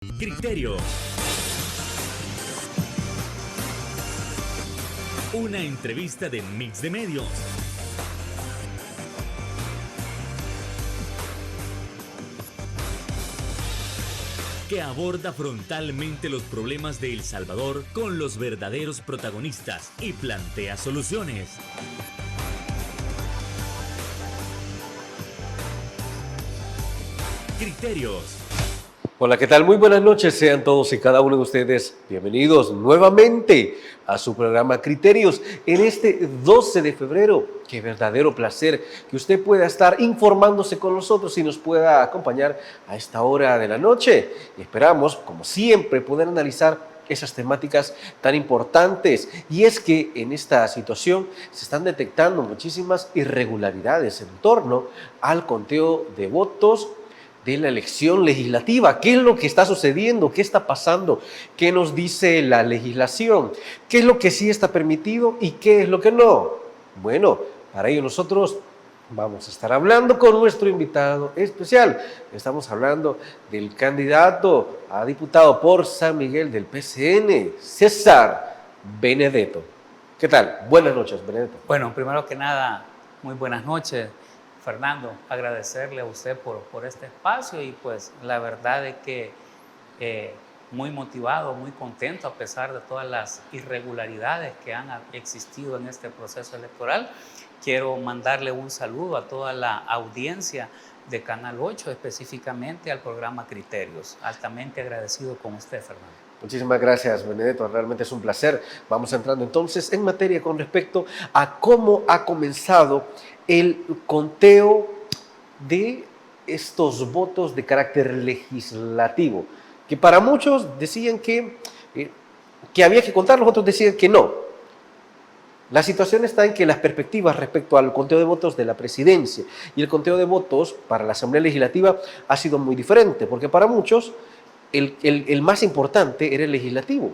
Criterio. Una entrevista de Mix de Medios. Que aborda frontalmente los problemas de El Salvador con los verdaderos protagonistas y plantea soluciones. Criterios. Hola, ¿qué tal? Muy buenas noches, sean todos y cada uno de ustedes bienvenidos nuevamente a su programa Criterios en este 12 de febrero. Qué verdadero placer que usted pueda estar informándose con nosotros y nos pueda acompañar a esta hora de la noche. Y esperamos, como siempre, poder analizar esas temáticas tan importantes. Y es que en esta situación se están detectando muchísimas irregularidades en torno al conteo de votos de la elección legislativa. ¿Qué es lo que está sucediendo? ¿Qué está pasando? ¿Qué nos dice la legislación? ¿Qué es lo que sí está permitido y qué es lo que no? Bueno, para ello nosotros vamos a estar hablando con nuestro invitado especial. Estamos hablando del candidato a diputado por San Miguel del PCN, César Benedetto. ¿Qué tal? Buenas noches, Benedetto. Bueno, primero que nada, muy buenas noches. Fernando, agradecerle a usted por este espacio y pues la verdad es que muy motivado, muy contento a pesar de todas las irregularidades que han existido en este proceso electoral. Quiero mandarle un saludo a toda la audiencia de Canal 8, específicamente al programa Criterios. Altamente agradecido con usted, Fernando. Muchísimas gracias, Benedetto, realmente es un placer. Vamos entrando entonces en materia con respecto a cómo ha comenzado el conteo de estos votos de carácter legislativo, que para muchos decían que había que contarlos, otros decían que no. La situación está en que las perspectivas respecto al conteo de votos de la presidencia y el conteo de votos para la Asamblea Legislativa ha sido muy diferente, porque para muchos el más importante era el legislativo.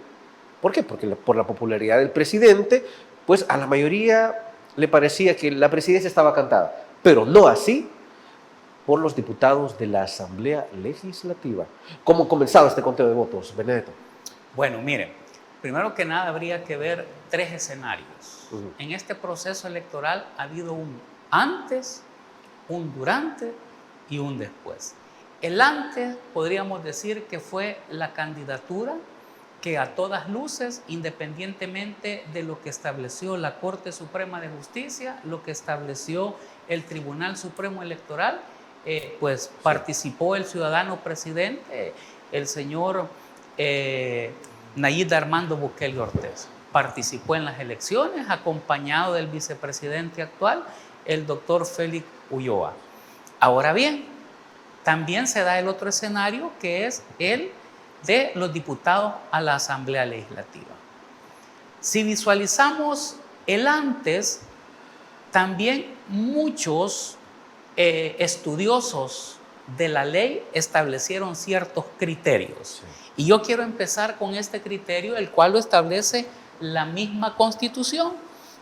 ¿Por qué? Porque por la popularidad del presidente, pues a la mayoría le parecía que la presidencia estaba cantada, pero no así por los diputados de la Asamblea Legislativa. ¿Cómo comenzaba este conteo de votos, Benedetto? Bueno, miren, primero que nada habría que ver tres escenarios. En este proceso electoral ha habido un antes, un durante y un después. El antes podríamos decir que fue la candidatura que a todas luces, independientemente de lo que estableció la Corte Suprema de Justicia, lo que estableció el Tribunal Supremo Electoral, pues participó el ciudadano presidente, el señor Nayib Armando Bukele Ortiz. Participó en las elecciones acompañado del vicepresidente actual, el doctor Félix Ulloa. Ahora bien, también se da el otro escenario que es el de los diputados a la Asamblea Legislativa. Si visualizamos el antes, también muchos estudiosos de la ley establecieron ciertos criterios. Sí. Y yo quiero empezar con este criterio, el cual lo establece la misma Constitución.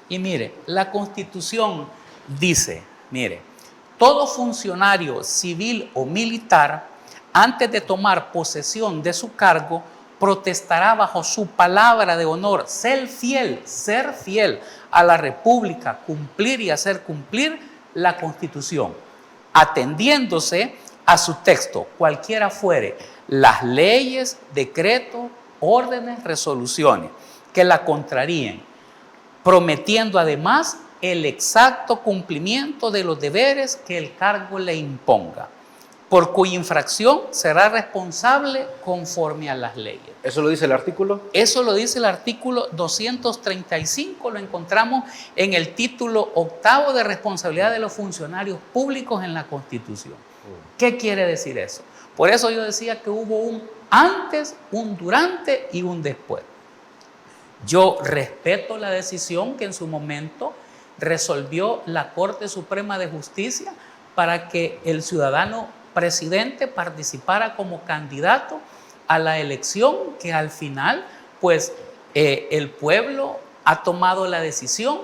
Y mire, la Constitución dice, mire, todo funcionario civil o militar, antes de tomar posesión de su cargo, protestará bajo su palabra de honor ser fiel a la República, cumplir y hacer cumplir la Constitución, atendiéndose a su texto, cualquiera fuere, las leyes, decretos, órdenes, resoluciones que la contraríen, prometiendo además el exacto cumplimiento de los deberes que el cargo le imponga, por cuya infracción será responsable conforme a las leyes. ¿Eso lo dice el artículo? Eso lo dice el artículo 235, lo encontramos en el título 8 de responsabilidad de los funcionarios públicos en la Constitución. ¿Qué quiere decir eso? Por eso yo decía que hubo un antes, un durante y un después. Yo respeto la decisión que en su momento resolvió la Corte Suprema de Justicia para que el ciudadano presidente participara como candidato a la elección, que al final pues el pueblo ha tomado la decisión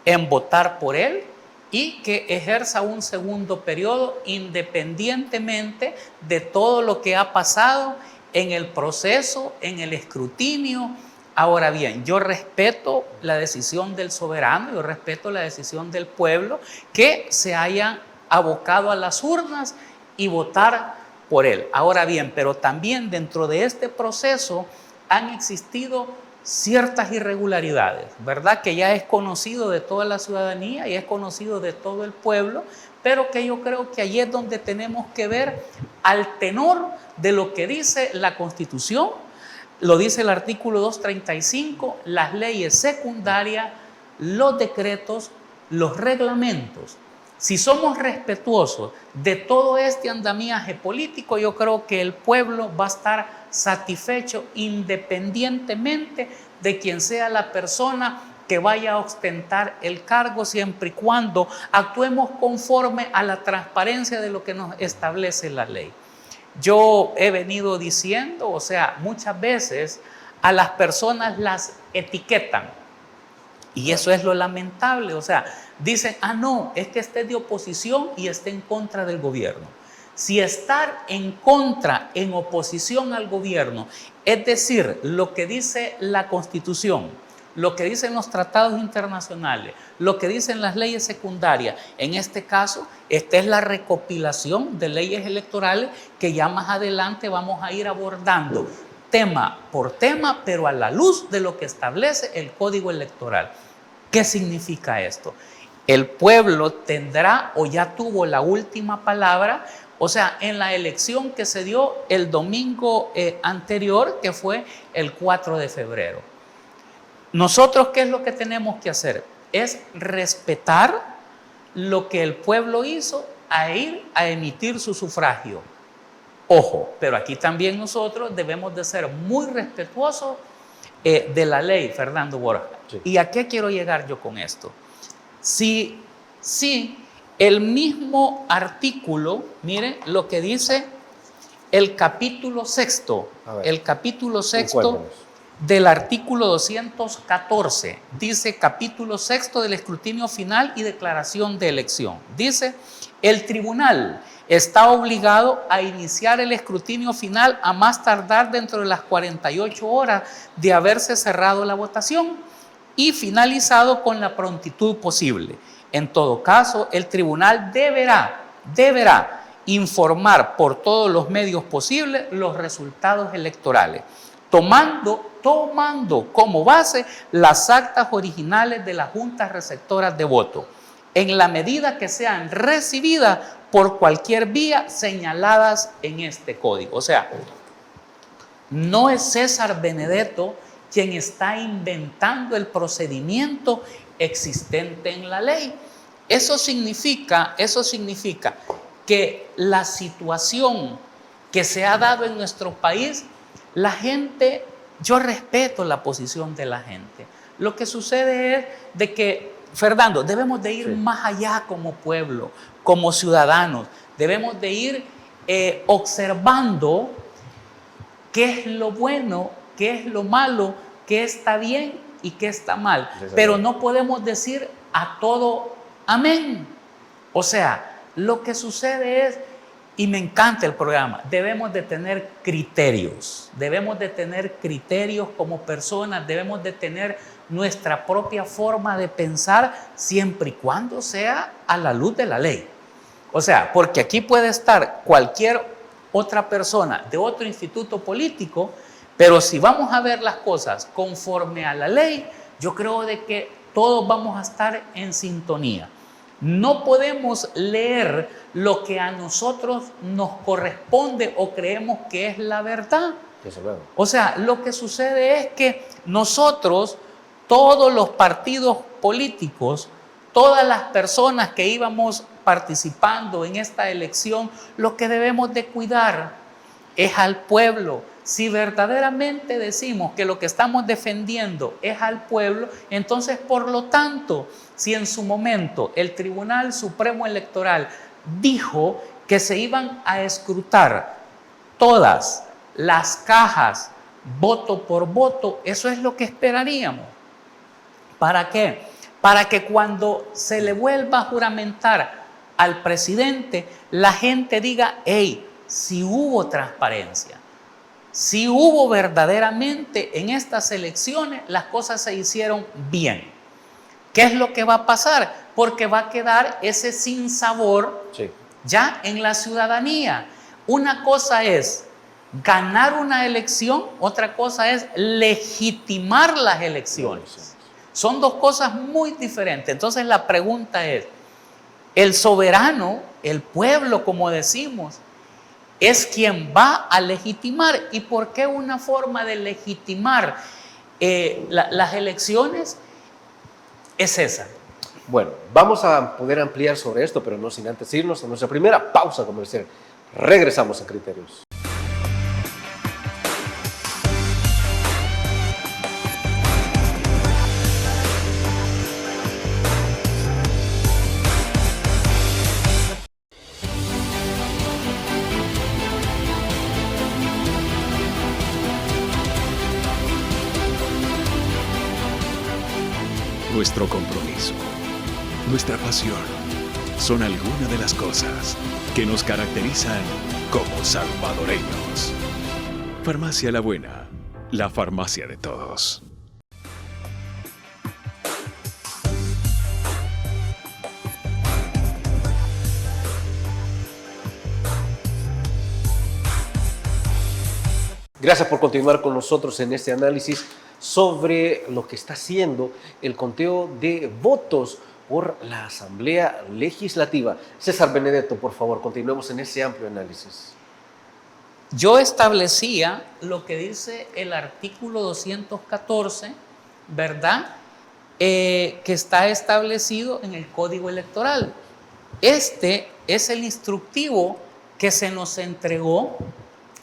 en votar por él y que ejerza un segundo periodo independientemente de todo lo que ha pasado en el proceso, en el escrutinio. Ahora bien, yo respeto la decisión del soberano, yo respeto la decisión del pueblo que se hayan abocado a las urnas y votar por él. Ahora bien, pero también dentro de este proceso han existido ciertas irregularidades, ¿verdad? Que ya es conocido de toda la ciudadanía y es conocido de todo el pueblo, pero que yo creo que allí es donde tenemos que ver al tenor de lo que dice la Constitución. Lo dice el artículo 235, las leyes secundarias, los decretos, los reglamentos. Si somos respetuosos de todo este andamiaje político, yo creo que el pueblo va a estar satisfecho independientemente de quién sea la persona que vaya a ostentar el cargo, siempre y cuando actuemos conforme a la transparencia de lo que nos establece la ley. Yo he venido diciendo, o sea, muchas veces a las personas las etiquetan y eso es lo lamentable, o sea, dicen, no, es que esté de oposición y esté en contra del gobierno. Si estar en contra, en oposición al gobierno, es decir, lo que dice la Constitución, lo que dicen los tratados internacionales, lo que dicen las leyes secundarias, en este caso, esta es la recopilación de leyes electorales que ya más adelante vamos a ir abordando tema por tema, pero a la luz de lo que establece el Código Electoral. ¿Qué significa esto? El pueblo tendrá o ya tuvo la última palabra, o sea, en la elección que se dio el domingo anterior, que fue el 4 de febrero. Nosotros, ¿qué es lo que tenemos que hacer? Es respetar lo que el pueblo hizo a ir a emitir su sufragio. Ojo, pero aquí también nosotros debemos de ser muy respetuosos de la ley, Fernando Borja. Sí. ¿Y a qué quiero llegar yo con esto? Si el mismo artículo, miren lo que dice el capítulo sexto, del artículo 214, dice capítulo sexto del escrutinio final y declaración de elección. Dice, el tribunal está obligado a iniciar el escrutinio final a más tardar dentro de las 48 horas de haberse cerrado la votación y finalizado con la prontitud posible. En todo caso, el tribunal deberá informar por todos los medios posibles los resultados electorales, tomando como base las actas originales de las juntas receptoras de voto, en la medida que sean recibidas por cualquier vía señaladas en este código. O sea, no es César Benedetto quien está inventando el procedimiento existente en la ley. Eso significa que la situación que se ha dado en nuestro país, la gente, yo respeto la posición de la gente. Lo que sucede es de que, Fernando, debemos de ir más allá como pueblo, como ciudadanos. Debemos de ir observando qué es lo bueno, qué es lo malo, qué está bien y qué está mal. Pero no podemos decir a todo amén. O sea, lo que sucede es, y me encanta el programa, debemos de tener criterios como personas, debemos de tener nuestra propia forma de pensar siempre y cuando sea a la luz de la ley. O sea, porque aquí puede estar cualquier otra persona de otro instituto político, pero si vamos a ver las cosas conforme a la ley, yo creo de que todos vamos a estar en sintonía. No podemos leer lo que a nosotros nos corresponde o creemos que es la verdad. O sea, lo que sucede es que nosotros, todos los partidos políticos, todas las personas que íbamos participando en esta elección, lo que debemos de cuidar es al pueblo. Si verdaderamente decimos que lo que estamos defendiendo es al pueblo, entonces, por lo tanto, si en su momento el Tribunal Supremo Electoral dijo que se iban a escrutar todas las cajas voto por voto, eso es lo que esperaríamos. ¿Para qué? Para que cuando se le vuelva a juramentar al presidente, la gente diga, hey, si hubo transparencia, si hubo verdaderamente en estas elecciones, las cosas se hicieron bien. ¿Qué es lo que va a pasar? Porque va a quedar ese sinsabor ya en la ciudadanía. Una cosa es ganar una elección, otra cosa es legitimar las elecciones. Son dos cosas muy diferentes. Entonces la pregunta es, el soberano, el pueblo, como decimos, es quien va a legitimar. ¿Y por qué una forma de legitimar las elecciones es esa? Bueno, vamos a poder ampliar sobre esto, pero no sin antes irnos a nuestra primera pausa comercial. Regresamos a Criterios. Nuestro compromiso, nuestra pasión, son algunas de las cosas que nos caracterizan como salvadoreños. Farmacia La Buena, la farmacia de todos. Gracias por continuar con nosotros en este análisis sobre lo que está haciendo el conteo de votos por la Asamblea Legislativa. César Benedetto, por favor, continuemos en ese amplio análisis. Yo establecía lo que dice el artículo 214, ¿verdad? Que está establecido en el Código Electoral. Este es el instructivo que se nos entregó,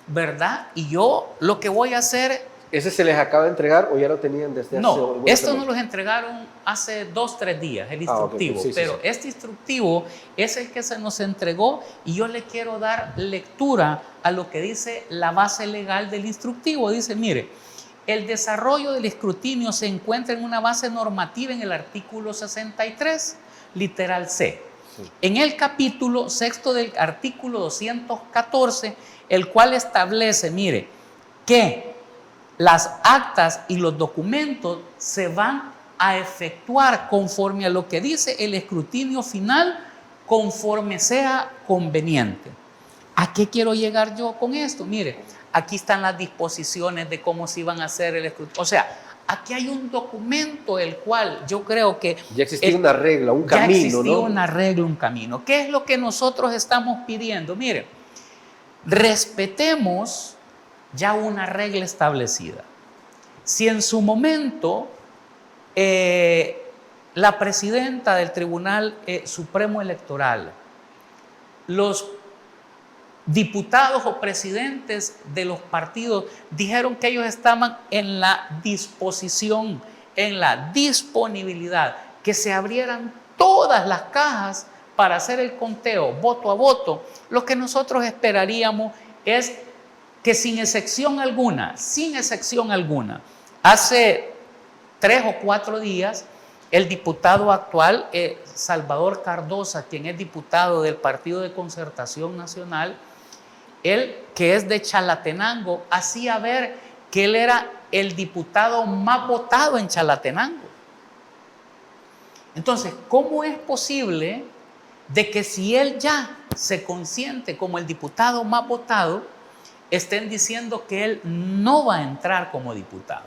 ¿verdad? Y yo lo que voy a hacer... ¿Ese se les acaba de entregar o ya lo tenían desde hace? No, esto nos los entregaron hace 2-3 días, el instructivo. Okay. Sí, pero sí. Este instructivo es el que se nos entregó y yo le quiero dar lectura a lo que dice la base legal del instructivo. Dice, mire, el desarrollo del escrutinio se encuentra en una base normativa en el artículo 63, literal C. Sí. En el capítulo 6 del artículo 214, el cual establece, mire, que las actas y los documentos se van a efectuar conforme a lo que dice el escrutinio final, conforme sea conveniente. ¿A qué quiero llegar yo con esto? Mire, aquí están las disposiciones de cómo se iban a hacer el escrutinio. O sea, aquí hay un documento el cual yo creo que... Ya existía una regla, un camino, ¿no? Ya existía una regla, un camino. ¿Qué es lo que nosotros estamos pidiendo? Mire, respetemos ya una regla establecida. Si en su momento la presidenta del Tribunal Supremo Electoral, los diputados o presidentes de los partidos dijeron que ellos estaban en la disposición, en la disponibilidad, que se abrieran todas las cajas para hacer el conteo voto a voto, lo que nosotros esperaríamos es que sin excepción alguna, hace 3 o 4 días, el diputado actual, Salvador Cardosa, quien es diputado del Partido de Concertación Nacional, él, que es de Chalatenango, hacía ver que él era el diputado más votado en Chalatenango. Entonces, ¿cómo es posible de que si él ya se consiente como el diputado más votado, estén diciendo que él no va a entrar como diputado?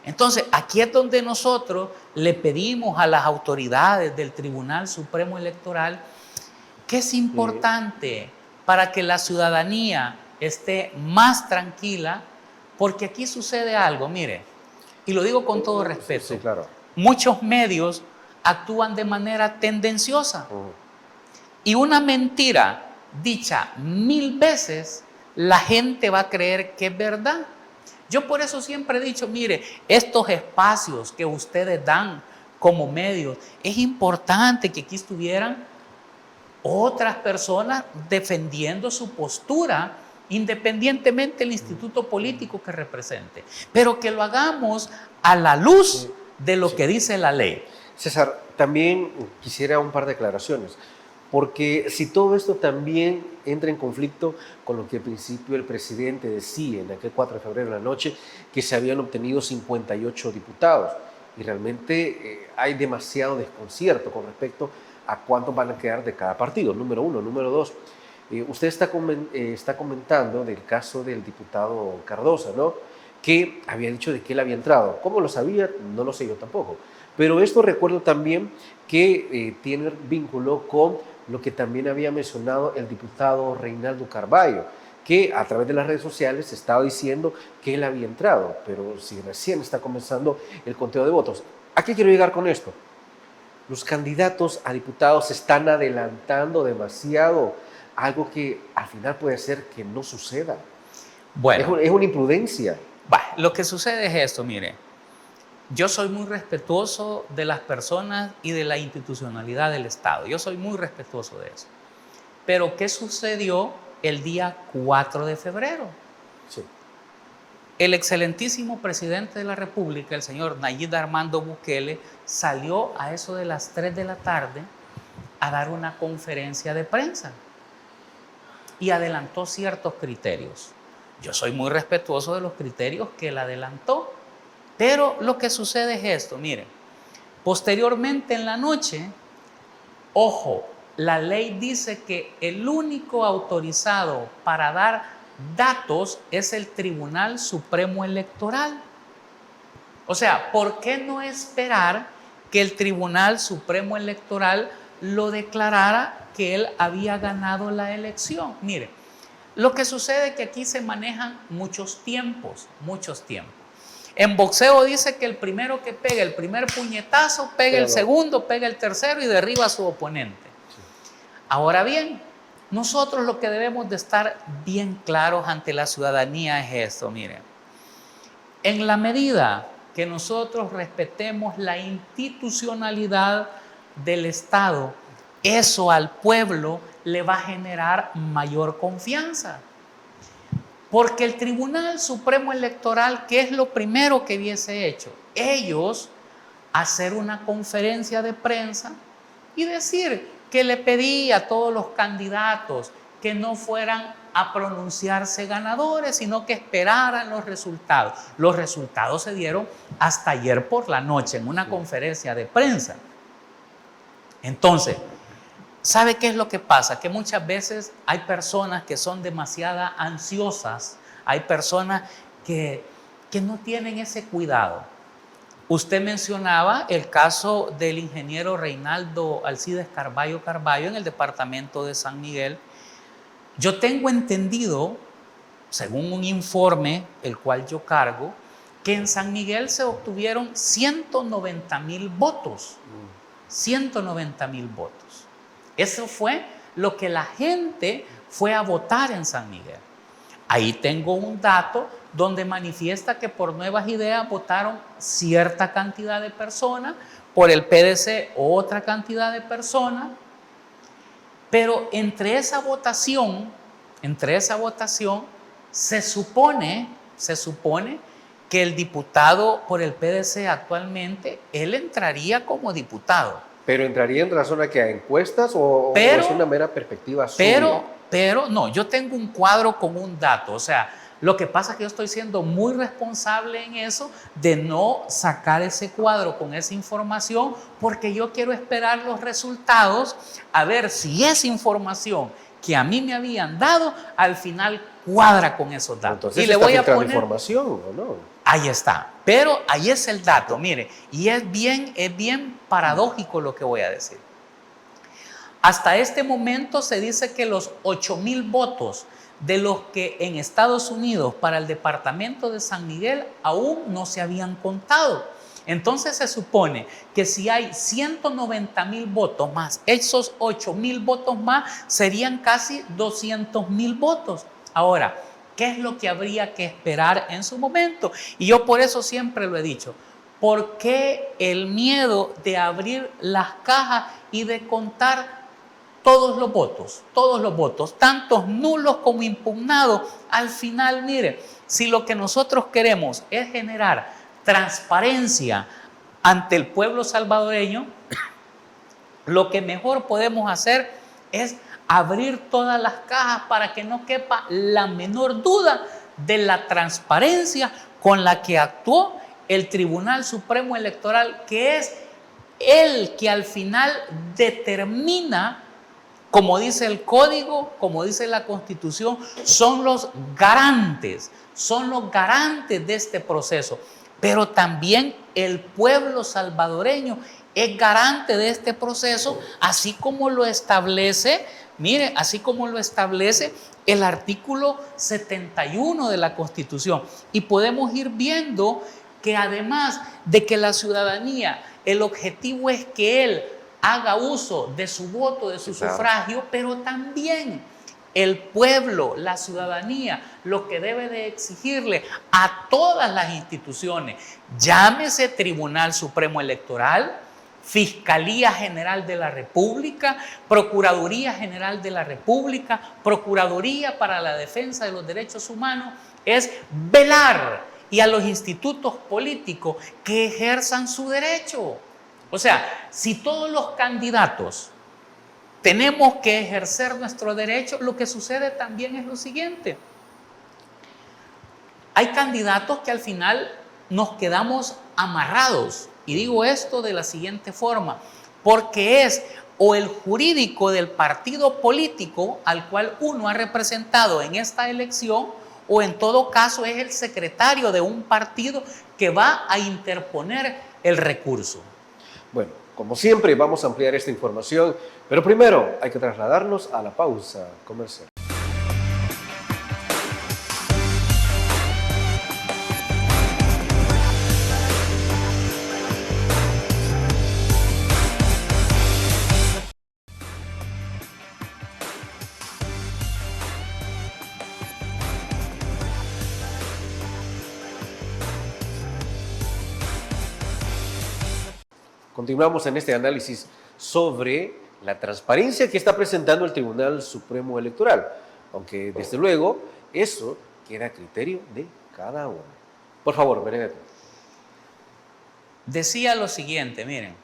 Entonces, aquí es donde nosotros le pedimos a las autoridades del Tribunal Supremo Electoral que es importante para que la ciudadanía esté más tranquila, porque aquí sucede algo, mire, y lo digo con todo respeto. Sí, claro. Muchos medios actúan de manera tendenciosa y una mentira dicha 1000 veces, la gente va a creer que es verdad. Yo por eso siempre he dicho, mire, estos espacios que ustedes dan como medios, es importante que aquí estuvieran otras personas defendiendo su postura, independientemente del instituto político que represente, pero que lo hagamos a la luz de lo que dice la ley. César, también quisiera un par de aclaraciones. porque si todo esto también entra en conflicto con lo que al principio el presidente decía en aquel 4 de febrero en la noche, que se habían obtenido 58 diputados, y realmente hay demasiado desconcierto con respecto a cuántos van a quedar de cada partido, número uno. Número dos, usted está comentando del caso del diputado Cardosa, ¿no?, que había dicho de que él había entrado. ¿Cómo lo sabía? No lo sé yo tampoco. Pero esto recuerdo también que tiene vínculo con lo que también había mencionado el diputado Reinaldo Carballo, que a través de las redes sociales estaba diciendo que él había entrado, pero si recién está comenzando el conteo de votos. ¿A qué quiero llegar con esto? Los candidatos a diputados están adelantando demasiado, algo que al final puede ser que no suceda. Bueno, Es una imprudencia. lo que sucede es esto, mire. Yo soy muy respetuoso de las personas y de la institucionalidad del Estado. Yo soy muy respetuoso de eso. Pero ¿qué sucedió el día 4 de febrero? Sí. El excelentísimo presidente de la República, el señor Nayib Armando Bukele, salió a eso de las 3 de la tarde a dar una conferencia de prensa y adelantó ciertos criterios. Yo soy muy respetuoso de los criterios que él adelantó. Pero lo que sucede es esto, miren, posteriormente en la noche, ojo, la ley dice que el único autorizado para dar datos es el Tribunal Supremo Electoral. O sea, ¿por qué no esperar que el Tribunal Supremo Electoral lo declarara que él había ganado la elección? Miren, lo que sucede es que aquí se manejan muchos tiempos. En boxeo dice que el primero que pega el primer puñetazo, pega el segundo, pega el tercero y derriba a su oponente. Ahora bien, nosotros lo que debemos de estar bien claros ante la ciudadanía es esto, miren. En la medida que nosotros respetemos la institucionalidad del Estado, eso al pueblo le va a generar mayor confianza. Porque el Tribunal Supremo Electoral, ¿qué es lo primero que hubiese hecho? Ellos hacer una conferencia de prensa y decir que le pedí a todos los candidatos que no fueran a pronunciarse ganadores, sino que esperaran los resultados. Los resultados se dieron hasta ayer por la noche en una conferencia de prensa. Entonces, ¿sabe qué es lo que pasa? Que muchas veces hay personas que son demasiado ansiosas, hay personas que no tienen ese cuidado. Usted mencionaba el caso del ingeniero Reinaldo Alcides Carballo en el departamento de San Miguel. Yo tengo entendido, según un informe el cual yo cargo, que en San Miguel se obtuvieron 190,000 votos. 190,000 votos. Eso fue lo que la gente fue a votar en San Miguel. Ahí tengo un dato donde manifiesta que por Nuevas Ideas votaron cierta cantidad de personas, por el PDC otra cantidad de personas, pero entre esa votación se supone que el diputado por el PDC actualmente, él entraría como diputado. ¿Pero entraría en razón a que a encuestas o es una mera perspectiva suya? Pero no, yo tengo un cuadro con un dato, o sea, lo que pasa es que yo estoy siendo muy responsable en eso de no sacar ese cuadro con esa información porque yo quiero esperar los resultados a ver si esa información que a mí me habían dado al final cuadra con esos datos. Entonces, y le voy a poner información, ¿o no? Ahí está, pero ahí es el dato, mire, y es bien paradójico lo que voy a decir. Hasta este momento se dice que los 8,000 votos de los que en Estados Unidos para el departamento de San Miguel aún no se habían contado. Entonces se supone que si hay 190,000 votos más, esos 8,000 votos más serían casi 200,000 votos. Ahora, ¿qué es lo que habría que esperar en su momento? Y yo por eso siempre lo he dicho. ¿Por qué el miedo de abrir las cajas y de contar todos los votos, tantos nulos como impugnados? Al final, mire, si lo que nosotros queremos es generar transparencia ante el pueblo salvadoreño, lo que mejor podemos hacer es abrir todas las cajas para que no quepa la menor duda de la transparencia con la que actuó el Tribunal Supremo Electoral, que es el que al final determina, como dice el Código, como dice la Constitución, son los garantes de este proceso. Pero también el pueblo salvadoreño es garante de este proceso, así como lo establece, mire, así como lo establece el artículo 71 de la Constitución. Y podemos ir viendo que además de que la ciudadanía, el objetivo es que él haga uso de su voto, de su sufragio, pero también el pueblo, la ciudadanía, lo que debe de exigirle a todas las instituciones, llámese Tribunal Supremo Electoral, Fiscalía General de la República, Procuraduría General de la República, Procuraduría para la Defensa de los Derechos Humanos, es velar, y a los institutos políticos que ejerzan su derecho. O sea, si todos los candidatos tenemos que ejercer nuestro derecho, lo que sucede también es lo siguiente. Hay candidatos que al final nos quedamos amarrados. Y digo esto de la siguiente forma, porque es o el jurídico del partido político al cual uno ha representado en esta elección, o en todo caso es el secretario de un partido que va a interponer el recurso. Bueno, como siempre vamos a ampliar esta información, pero primero hay que trasladarnos a la pausa comercial. Continuamos en este análisis sobre la transparencia que está presentando el Tribunal Supremo Electoral, aunque desde luego eso queda a criterio de cada uno. Por favor, Benedetto. Decía lo siguiente, miren,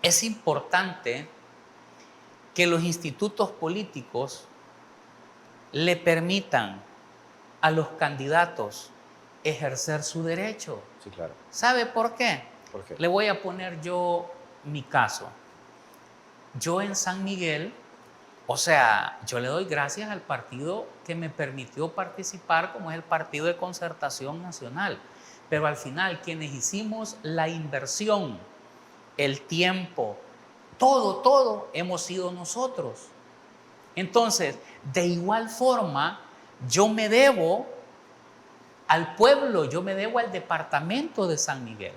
es importante que los institutos políticos le permitan a los candidatos ejercer su derecho. Sí, claro. ¿Sabe por qué? ¿Por qué? Le voy a poner yo mi caso. Yo en San Miguel, o sea, yo le doy gracias al partido que me permitió participar, como es el Partido de Concertación Nacional. Pero al final, quienes hicimos la inversión, el tiempo, todo hemos sido nosotros. Entonces, de igual forma, yo me debo al pueblo, yo me debo al departamento de San Miguel.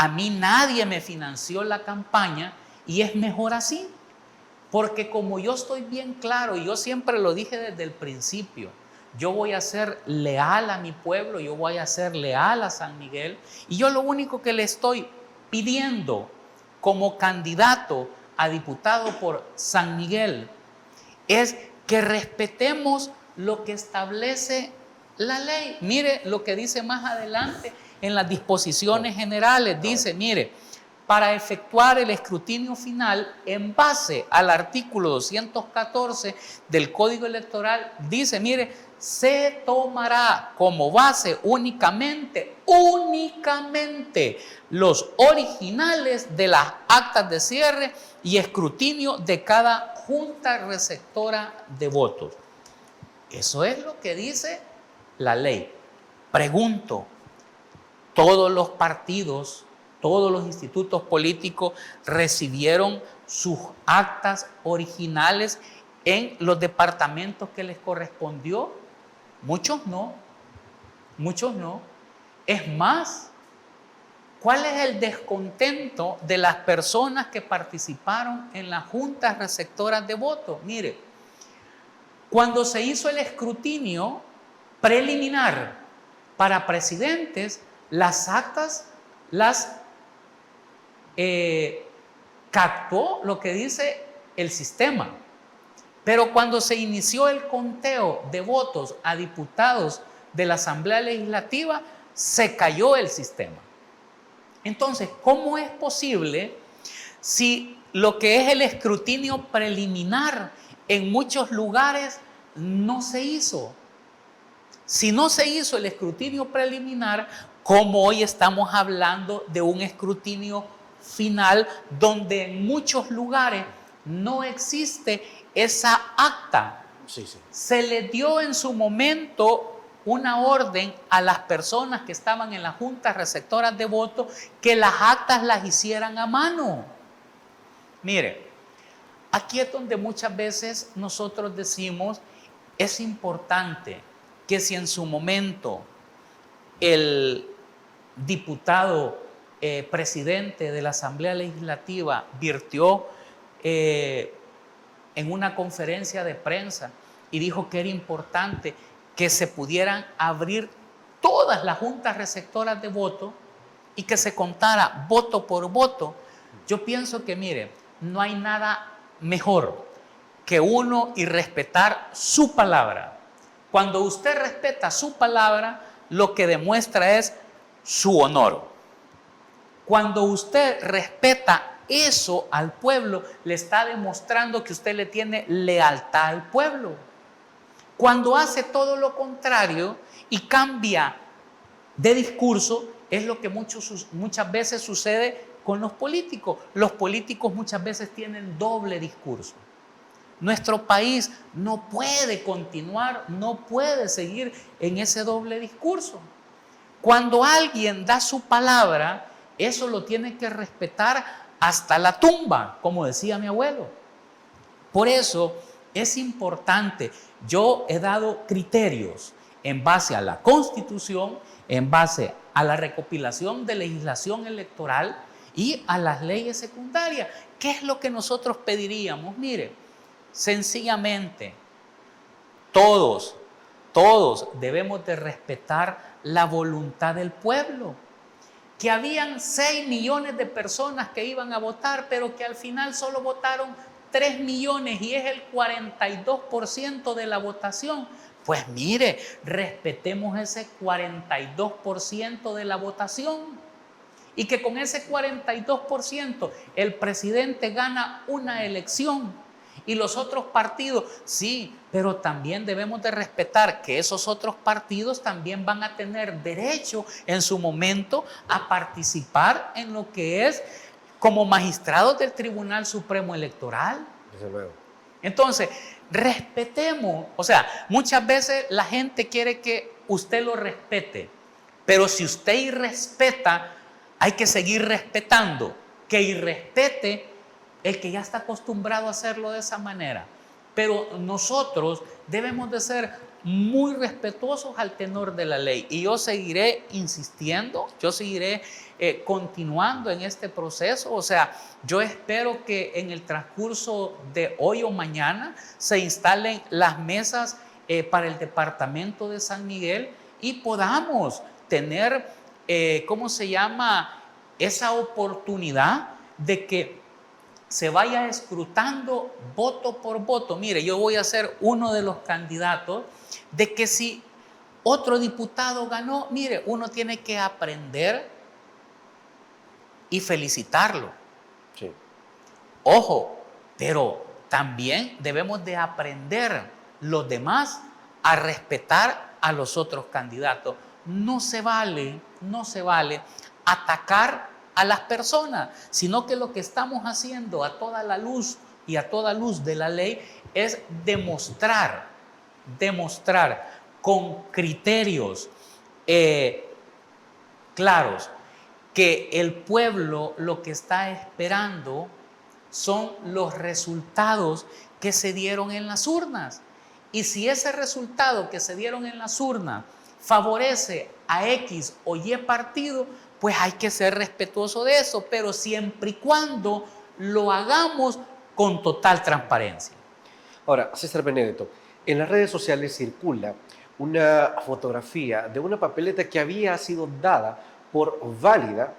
A mí nadie me financió la campaña y es mejor así, porque como yo estoy bien claro, y yo siempre lo dije desde el principio, yo voy a ser leal a mi pueblo, yo voy a ser leal a San Miguel, y yo lo único que le estoy pidiendo como candidato a diputado por San Miguel es que respetemos lo que establece la ley. Mire lo que dice más adelante en las disposiciones generales. Dice, mire, para efectuar el escrutinio final en base al artículo 214 del Código Electoral, dice, mire, se tomará como base únicamente los originales de las actas de cierre y escrutinio de cada junta receptora de votos. Eso es lo que dice la ley. Pregunto, ¿todos los partidos, todos los institutos políticos recibieron sus actas originales en los departamentos que les correspondió? Muchos no, muchos no. Es más, ¿cuál es el descontento de las personas que participaron en las juntas receptoras de votos? Mire, cuando se hizo el escrutinio preliminar para presidentes, las actas las captó lo que dice el sistema. Pero cuando se inició el conteo de votos a diputados de la Asamblea Legislativa, se cayó el sistema. Entonces, ¿cómo es posible si lo que es el escrutinio preliminar en muchos lugares no se hizo. Si no se hizo el escrutinio preliminar, como hoy estamos hablando de un escrutinio final, donde en muchos lugares no existe esa acta. Sí, sí. Se le dio en su momento una orden a las personas que estaban en las juntas receptoras de votos que las actas las hicieran a mano. Mire, aquí es donde muchas veces nosotros decimos, es importante que si en su momento el diputado presidente de la Asamblea Legislativa virtió en una conferencia de prensa y dijo que era importante que se pudieran abrir todas las juntas receptoras de voto y que se contara voto por voto, yo pienso que, mire, no hay nada mejor que uno y respetar su palabra. Cuando usted respeta su palabra, lo que demuestra es su honor. Cuando usted respeta eso al pueblo, le está demostrando que usted le tiene lealtad al pueblo. Cuando hace todo lo contrario y cambia de discurso, es lo que muchas veces sucede con los políticos. Los políticos muchas veces tienen doble discurso. Nuestro país no puede continuar, no puede seguir en ese doble discurso. Cuando alguien da su palabra, eso lo tiene que respetar hasta la tumba, como decía mi abuelo. Por eso es importante. Yo he dado criterios en base a la Constitución, en base a la recopilación de legislación electoral y a las leyes secundarias. ¿Qué es lo que nosotros pediríamos? Mire, sencillamente, todos debemos de respetar la voluntad del pueblo. Que habían 6 millones de personas que iban a votar, pero que al final solo votaron 3 millones y es el 42% de la votación. Pues mire, respetemos ese 42% de la votación y que con ese 42% el presidente gana una elección. Y los otros partidos, sí, pero también debemos de respetar que esos otros partidos también van a tener derecho en su momento a participar en lo que es como magistrados del Tribunal Supremo Electoral. Desde luego. Entonces, respetemos. O sea, muchas veces la gente quiere que usted lo respete, pero si usted irrespeta, hay que seguir respetando. Que irrespete el que ya está acostumbrado a hacerlo de esa manera. Pero nosotros debemos de ser muy respetuosos al tenor de la ley. Y yo seguiré insistiendo, yo seguiré continuando en este proceso. O sea, yo espero que en el transcurso de hoy o mañana se instalen las mesas para el departamento de San Miguel y podamos tener, esa oportunidad de que se vaya escrutando voto por voto. Mire, yo voy a ser uno de los candidatos de que si otro diputado ganó, mire, uno tiene que aprender y felicitarlo. Sí. Ojo, pero también debemos de aprender los demás a respetar a los otros candidatos. No se vale atacar a las personas, sino que lo que estamos haciendo a toda la luz y a toda luz de la ley es demostrar con criterios claros que el pueblo lo que está esperando son los resultados que se dieron en las urnas. Y si ese resultado que se dieron en las urnas favorece a X o Y partido, pues hay que ser respetuoso de eso, pero siempre y cuando lo hagamos con total transparencia. Ahora, César Benedetto, en las redes sociales circula una fotografía de una papeleta que había sido dada por válida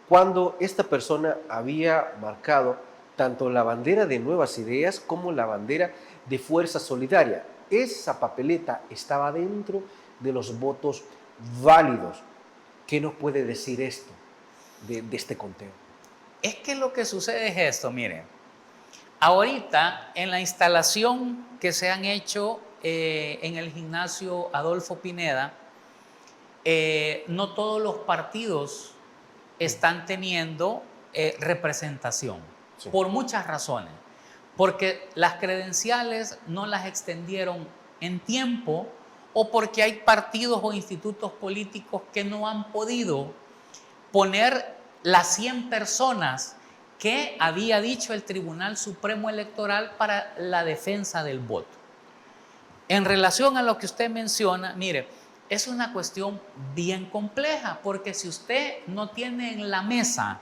cuando esta persona había marcado tanto la bandera de Nuevas Ideas como la bandera de Fuerza Solidaria. Esa papeleta estaba dentro de los votos válidos. ¿Qué nos puede decir esto de este conteo? Es que lo que sucede es esto, miren. Ahorita, en la instalación que se han hecho en el gimnasio Adolfo Pineda, no todos los partidos están teniendo representación, Sí. por muchas razones. Porque las credenciales no las extendieron en tiempo o porque hay partidos o institutos políticos que no han podido poner las 100 personas que había dicho el Tribunal Supremo Electoral para la defensa del voto. En relación a lo que usted menciona, mire, es una cuestión bien compleja, porque si usted no tiene en la mesa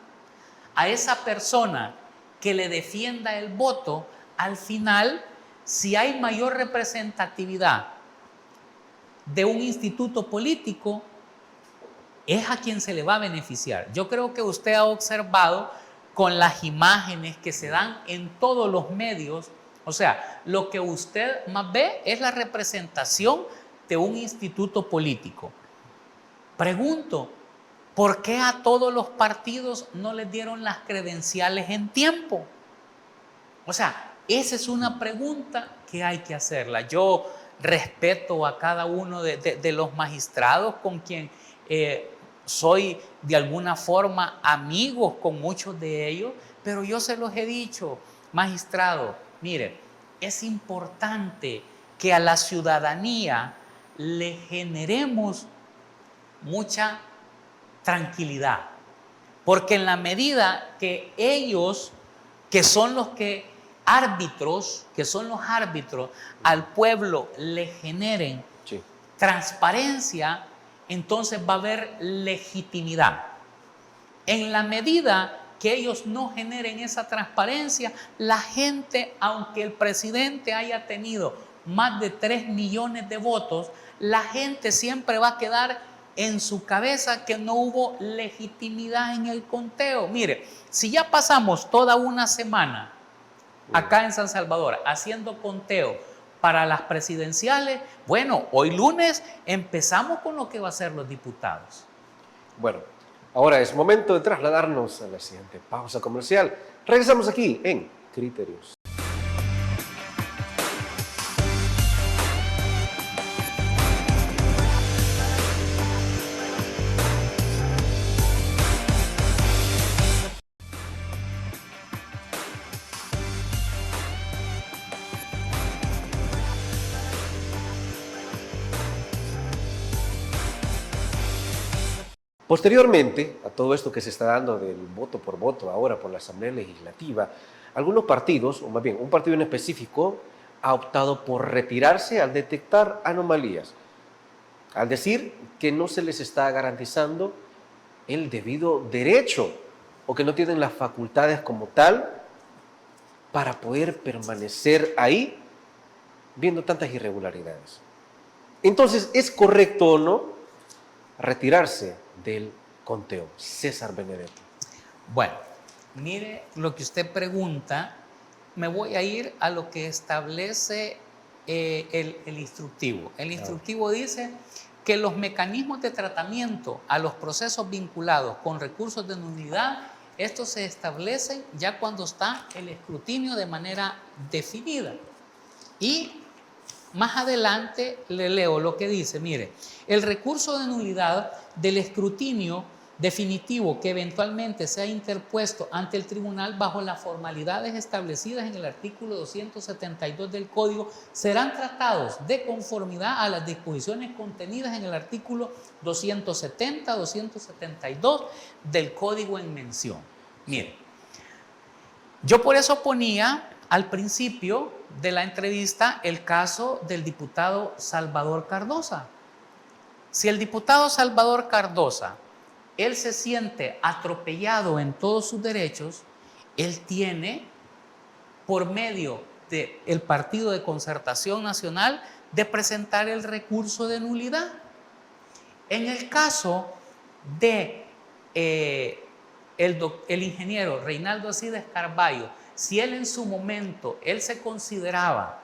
a esa persona que le defienda el voto, al final, si hay mayor representatividad de un instituto político, es a quien se le va a beneficiar. Yo creo que usted ha observado con las imágenes que se dan en todos los medios, o sea, lo que usted más ve es la representación de un instituto político. Pregunto, ¿por qué a todos los partidos no les dieron las credenciales en tiempo? O sea, esa es una pregunta que hay que hacerla. Yo respeto a cada uno de los magistrados con quien soy de alguna forma amigos con muchos de ellos, pero yo se los he dicho, magistrado, mire, es importante que a la ciudadanía le generemos mucha tranquilidad, porque en la medida que ellos, que son los árbitros al pueblo le generen Sí. transparencia, entonces va a haber legitimidad. En la medida que ellos no generen esa transparencia, la gente, aunque el presidente haya tenido más de 3 millones de votos, la gente siempre va a quedar en su cabeza que no hubo legitimidad en el conteo. Mire, si ya pasamos toda una semana acá en San Salvador haciendo conteo para las presidenciales, bueno, hoy lunes empezamos con lo que va a ser los diputados. Bueno, ahora es momento de trasladarnos a la siguiente pausa comercial. Regresamos aquí en Criterios. Posteriormente a todo esto que se está dando del voto por voto ahora por la Asamblea Legislativa, algunos partidos, o más bien un partido en específico, ha optado por retirarse al detectar anomalías, al decir que no se les está garantizando el debido derecho o que no tienen las facultades como tal para poder permanecer ahí viendo tantas irregularidades. Entonces, ¿es correcto o no retirarse del conteo? César Benedetto. Bueno, mire lo que usted pregunta, me voy a ir a lo que establece el instructivo. El instructivo dice que los mecanismos de tratamiento a los procesos vinculados con recursos de nulidad, estos se establecen ya cuando está el escrutinio de manera definida. Y más adelante le leo lo que dice, mire, el recurso de nulidad del escrutinio definitivo que eventualmente sea interpuesto ante el tribunal bajo las formalidades establecidas en el artículo 272 del Código serán tratados de conformidad a las disposiciones contenidas en el artículo 270, 272 del Código en mención. Mire, yo por eso ponía al principio de la entrevista el caso del diputado Salvador Cardosa. Si el diputado Salvador Cardosa, él se siente atropellado en todos sus derechos, él tiene, por medio del Partido de Concertación Nacional, de presentar el recurso de nulidad. En el caso de el ingeniero Reinaldo Acides Carballo, si él en su momento, él se consideraba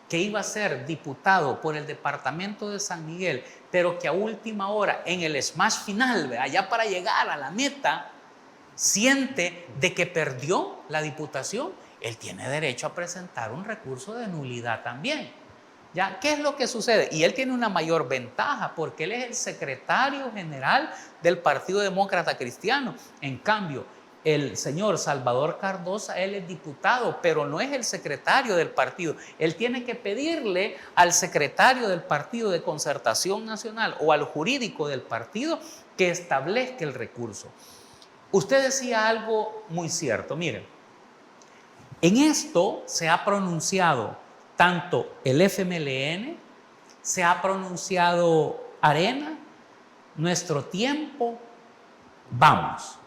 que iba a ser diputado por el departamento de San Miguel, pero que a última hora, en el smash final, ya para llegar a la meta, siente de que perdió la diputación, él tiene derecho a presentar un recurso de nulidad también. ¿Ya? ¿Qué es lo que sucede? Y él tiene una mayor ventaja porque él es el secretario general del Partido Demócrata Cristiano. En cambio, el señor Salvador Cardosa, él es diputado, pero no es el secretario del partido. Él tiene que pedirle al secretario del Partido de Concertación Nacional o al jurídico del partido que establezca el recurso. Usted decía algo muy cierto. Miren, en esto se ha pronunciado tanto el FMLN, se ha pronunciado Arena, Nuestro Tiempo, Vamos.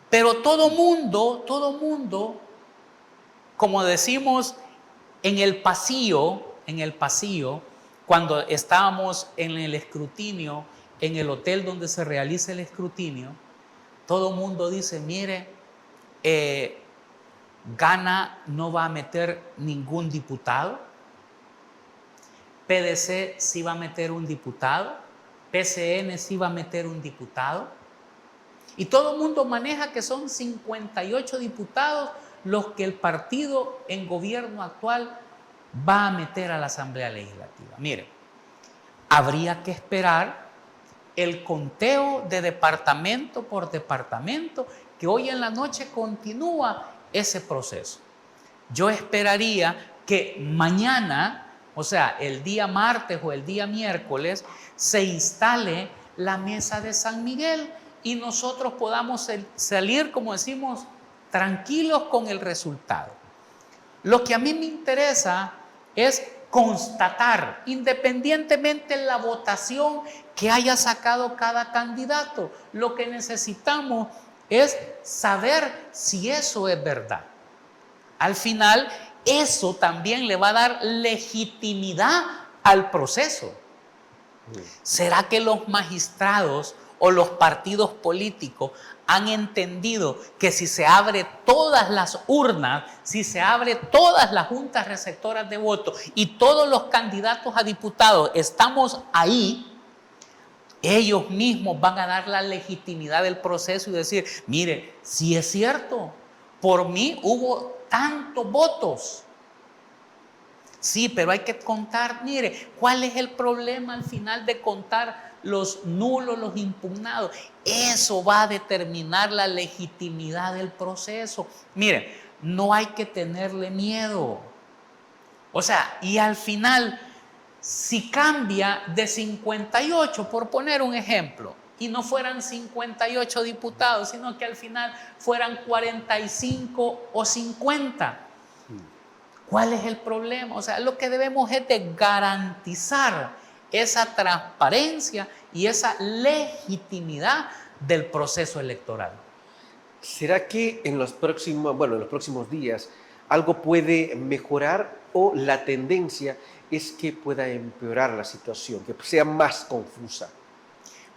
Pero todo mundo, como decimos en el pasillo, cuando estábamos en el escrutinio, en el hotel donde se realiza el escrutinio, todo mundo dice, mire, Gana no va a meter ningún diputado, PDC sí va a meter un diputado, PCN sí va a meter un diputado, y todo el mundo maneja que son 58 diputados los que el partido en gobierno actual va a meter a la Asamblea Legislativa. Miren, habría que esperar el conteo de departamento por departamento, que hoy en la noche continúa ese proceso. Yo esperaría que mañana, o sea, el día martes o el día miércoles, se instale la mesa de San Miguel y nosotros podamos salir, como decimos, tranquilos con el resultado. Lo que a mí me interesa es constatar, independientemente de la votación que haya sacado cada candidato, lo que necesitamos es saber si eso es verdad. Al final, eso también le va a dar legitimidad al proceso. ¿Será que los magistrados o los partidos políticos han entendido que si se abre todas las urnas, si se abre todas las juntas receptoras de votos y todos los candidatos a diputados estamos ahí, ellos mismos van a dar la legitimidad del proceso y decir, mire, si es cierto, por mí hubo tantos votos. Sí, pero hay que contar, mire, ¿cuál es el problema al final de contar los nulos, los impugnados? Eso va a determinar la legitimidad del proceso. Mire, no hay que tenerle miedo. O sea, y al final, si cambia de 58, por poner un ejemplo, y no fueran 58 diputados, sino que al final fueran 45 o 50, ¿cuál es el problema? O sea, lo que debemos es de garantizar esa transparencia y esa legitimidad del proceso electoral. ¿Será que en los próximos días algo puede mejorar o la tendencia es que pueda empeorar la situación, que sea más confusa?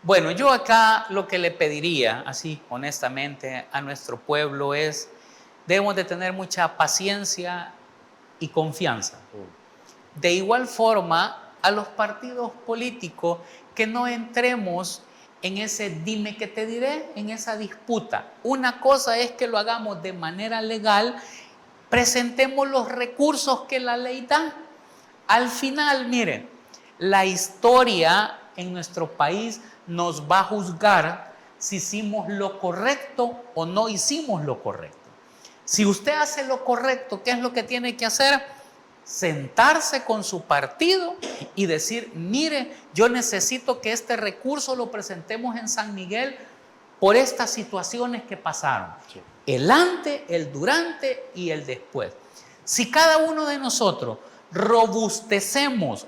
Bueno, yo acá lo que le pediría, así honestamente, a nuestro pueblo es, debemos de tener mucha paciencia y confianza. De igual forma, a los partidos políticos, que no entremos en ese dime que te diré, en esa disputa. Una cosa es que lo hagamos de manera legal, presentemos los recursos que la ley da. Al final, miren, la historia en nuestro país nos va a juzgar si hicimos lo correcto o no hicimos lo correcto. Si usted hace lo correcto, ¿qué es lo que tiene que hacer? Sentarse con su partido y decir, mire, yo necesito que este recurso lo presentemos en San Miguel por estas situaciones que pasaron. Sí. El antes, el durante y el después. Si cada uno de nosotros robustecemos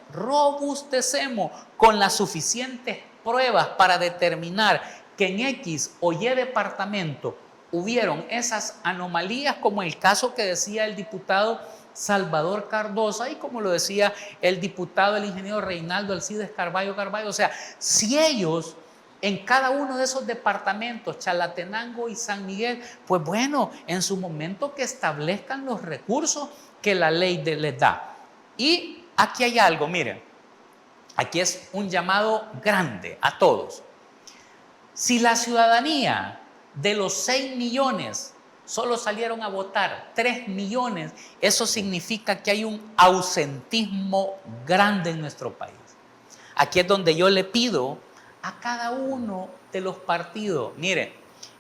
con las suficientes pruebas para determinar que en X o Y departamento hubieron esas anomalías, como el caso que decía el diputado Salvador Cardosa y como lo decía el diputado, el ingeniero Reinaldo Alcides Carballo. O sea, si ellos en cada uno de esos departamentos, Chalatenango y San Miguel, pues bueno, en su momento que establezcan los recursos que la ley les da. Y aquí hay algo, miren, aquí es un llamado grande a todos. Si la ciudadanía De los 6 millones, solo salieron a votar 3 millones. Eso significa que hay un ausentismo grande en nuestro país. Aquí es donde yo le pido a cada uno de los partidos, mire,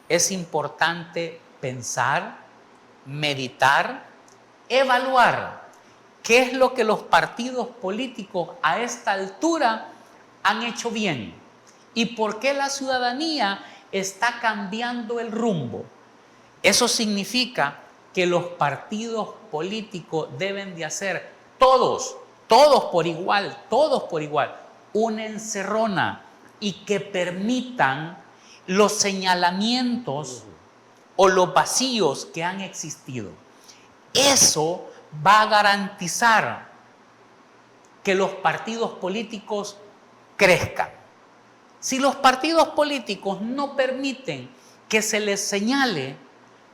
es importante pensar, meditar, evaluar qué es lo que los partidos políticos a esta altura han hecho bien y por qué la ciudadanía está cambiando el rumbo. Eso significa que los partidos políticos deben de hacer todos por igual, una encerrona y que permitan los señalamientos o los vacíos que han existido. Eso va a garantizar que los partidos políticos crezcan. Si los partidos políticos no permiten que se les señale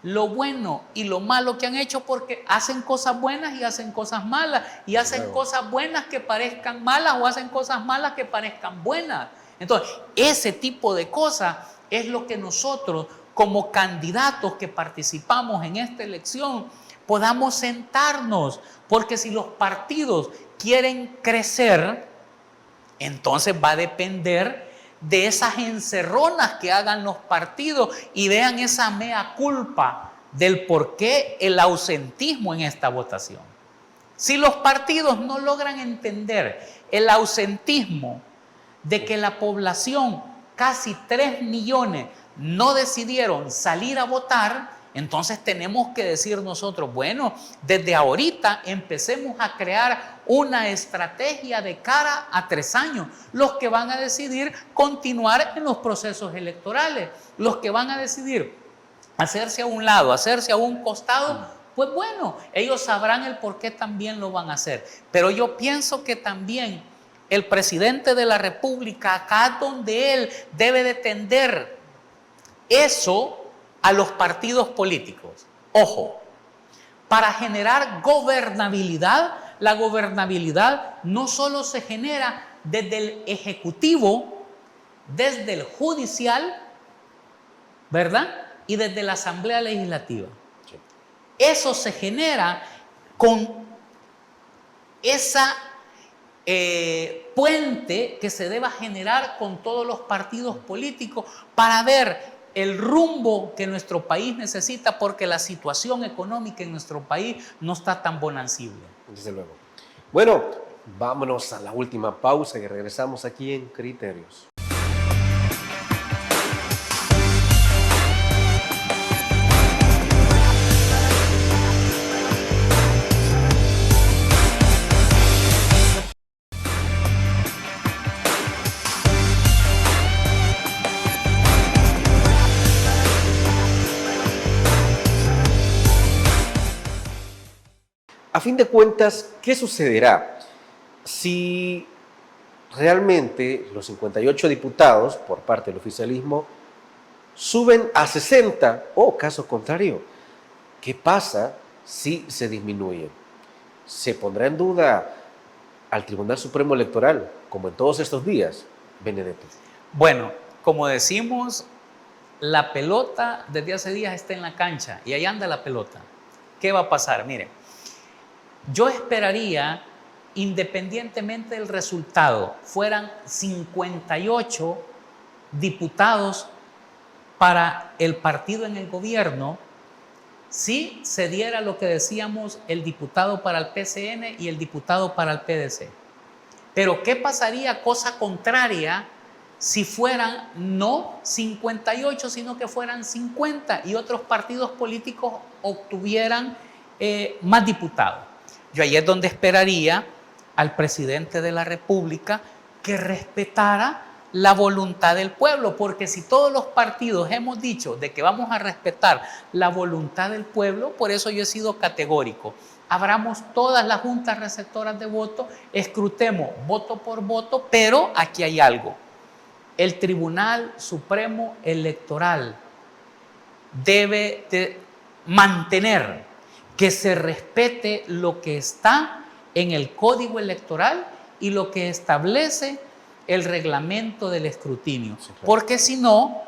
lo bueno y lo malo que han hecho, porque hacen cosas buenas y hacen cosas malas, y hacen cosas buenas que parezcan malas o hacen cosas malas que parezcan buenas. Entonces, ese tipo de cosas es lo que nosotros, como candidatos que participamos en esta elección, podamos sentarnos, porque si los partidos quieren crecer, entonces va a depender de esas encerronas que hagan los partidos y vean esa mea culpa del por qué el ausentismo en esta votación. Si los partidos no logran entender el ausentismo de que la población, casi 3 millones, no decidieron salir a votar, entonces tenemos que decir nosotros, bueno, desde ahorita empecemos a crear una estrategia de cara a 3 años. Los que van a decidir continuar en los procesos electorales, los que van a decidir hacerse a un lado, hacerse a un costado, pues bueno, ellos sabrán el por qué también lo van a hacer. Pero yo pienso que también el presidente de la República, acá donde él debe de tender eso a los partidos políticos. Ojo, para generar gobernabilidad, la gobernabilidad no solo se genera desde el Ejecutivo, desde el Judicial, ¿verdad? Y desde la Asamblea Legislativa. Sí. Eso se genera con esa puente que se deba generar con todos los partidos políticos para ver el rumbo que nuestro país necesita, porque la situación económica en nuestro país no está tan bonancible. Desde luego. Bueno, vámonos a la última pausa y regresamos aquí en Criterios. A fin de cuentas, ¿qué sucederá si realmente los 58 diputados por parte del oficialismo suben a 60 o, caso contrario, qué pasa si se disminuyen? ¿Se pondrá en duda al Tribunal Supremo Electoral, como en todos estos días, Benedetto? Bueno, como decimos, la pelota desde hace días está en la cancha y ahí anda la pelota. ¿Qué va a pasar? Mire, yo esperaría, independientemente del resultado, fueran 58 diputados para el partido en el gobierno, si se diera lo que decíamos, el diputado para el PCN y el diputado para el PDC. Pero ¿qué pasaría, cosa contraria, si fueran no 58, sino que fueran 50 y otros partidos políticos obtuvieran más diputados? Yo ahí es donde esperaría al presidente de la República que respetara la voluntad del pueblo, porque si todos los partidos hemos dicho de que vamos a respetar la voluntad del pueblo, por eso yo he sido categórico. Abramos todas las juntas receptoras de voto, escrutemos voto por voto, pero aquí hay algo. El Tribunal Supremo Electoral debe de mantener que se respete lo que está en el Código Electoral y lo que establece el reglamento del escrutinio. Sí, claro. Porque si no,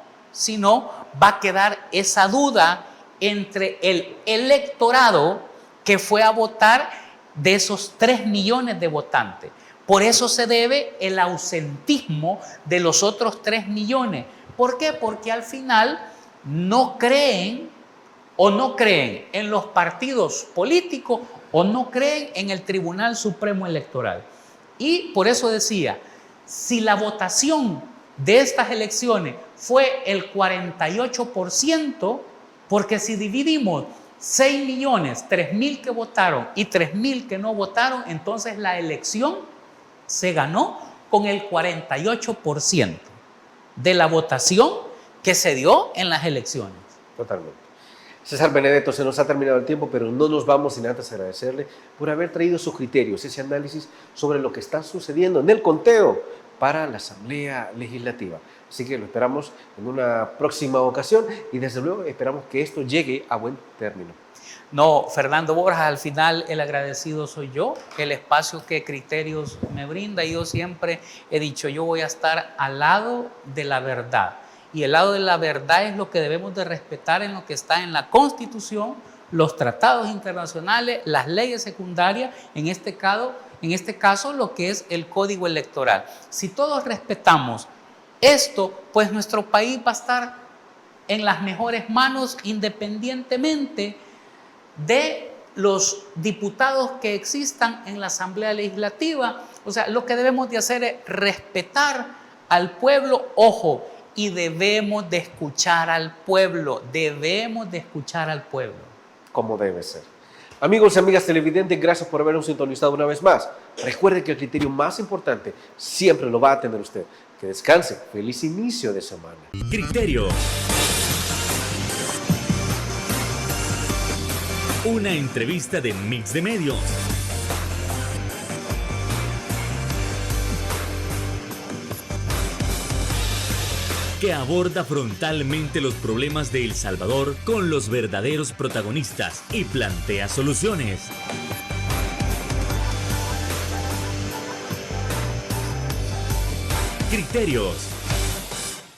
va a quedar esa duda entre el electorado que fue a votar de esos 3 millones de votantes. Por eso se debe el ausentismo de los otros 3 millones. ¿Por qué? Porque al final no creen en los partidos políticos o no creen en el Tribunal Supremo Electoral. Y por eso decía, si la votación de estas elecciones fue el 48%, porque si dividimos 6 millones, 3.000 que votaron y 3.000 que no votaron, entonces la elección se ganó con el 48% de la votación que se dio en las elecciones. Totalmente. César Benedetto, se nos ha terminado el tiempo, pero no nos vamos sin antes agradecerle por haber traído sus criterios, ese análisis sobre lo que está sucediendo en el conteo para la Asamblea Legislativa. Así que lo esperamos en una próxima ocasión y desde luego esperamos que esto llegue a buen término. No, Fernando Borjas, al final el agradecido soy yo, el espacio que Criterios me brinda, y yo siempre he dicho, yo voy a estar al lado de la verdad. Y el lado de la verdad es lo que debemos de respetar en lo que está en la Constitución, los tratados internacionales, las leyes secundarias, en este caso lo que es el Código Electoral. Si todos respetamos esto, pues nuestro país va a estar en las mejores manos independientemente de los diputados que existan en la Asamblea Legislativa. O sea, lo que debemos de hacer es respetar al pueblo, ojo, y debemos de escuchar al pueblo, Como debe ser. Amigos y amigas televidentes, gracias por habernos sintonizado una vez más. Recuerde que el criterio más importante siempre lo va a tener usted. Que descanse. Feliz inicio de semana. Criterios. Una entrevista de Mix de Medios. Que aborda frontalmente los problemas de El Salvador con los verdaderos protagonistas y plantea soluciones. Criterios.